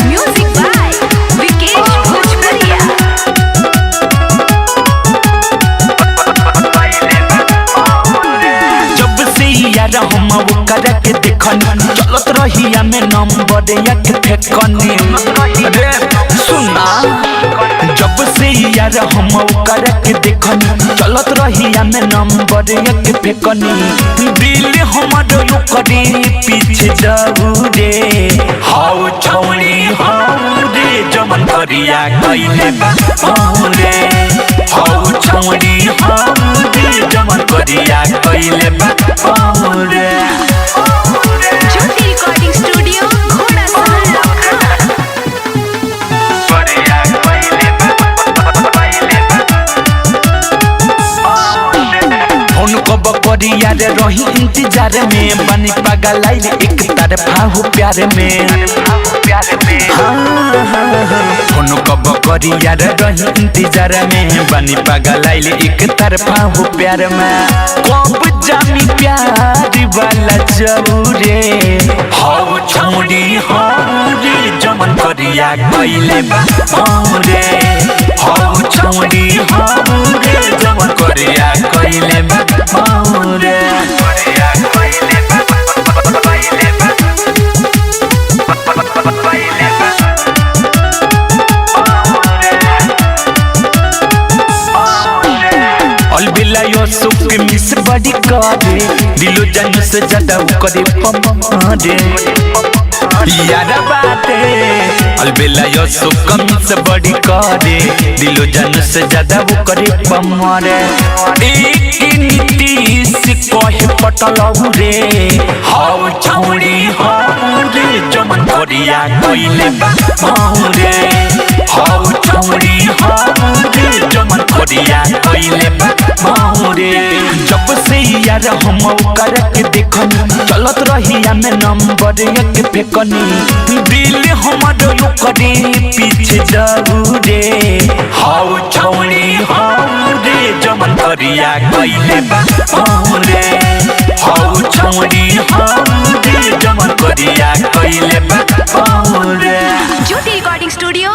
Music by Vikesh भोजपुरिया। जब से यार हम ओकर के देखनी चलत रहिया में नंबर एक फेकनी रे सुना। जब से यार हम ओकर के देखनी चलत रहिया में नंबर एक फेकनी दिल हमर ओकरे पीछे दौड़े हाउ छौड़ी हाउ रे जमन करिया कइले बा रे हाउ छौड़ी हाउ रे जमन करिया कइले बा रे। ज्योति रिकॉर्डिंग स्टूडियो घोड़ा सहल उनको बकरिया रे रही इंतजार में बनी पागल आई एक तरफा हो प्यार में उनको बकरिया रे रही इंतजार में बनी पागल आई एक तरफा हो प्यार में कब जामी प्यार वाला जबूरे हाउ छौड़ी हाउ रे जमन करिया कइले बा रे हाउ छौड़ी हाउ रे जमन करिया कइले बा रे। अलबिला यो सुख मिस बड़ी करे दिलो जन से ज्यादा करे पमारे यारा बाते अलबिला यो सुख मिस बड़ी करे दिलो जन से ज्यादा करे पमारे एक नीति से कहे पटलौ रे हाउ छौड़ी हाउ रे जमन करिया कइले बा रे हाउ छौड़ी हाउ रे जमन करिया कइले बा रे। जब से यार हम ओकर के देखनी चलत रहिया में नंबर एक फेकनी दिल हमर ओकरे पीछे दौड़े हाउ छौड़ी हाउ रे जमन करिया कइले बा रे हाउ छौड़ी हाउ रे जमन करिया कइले बा रे। ज्योति रिकॉर्डिंग स्टूडियो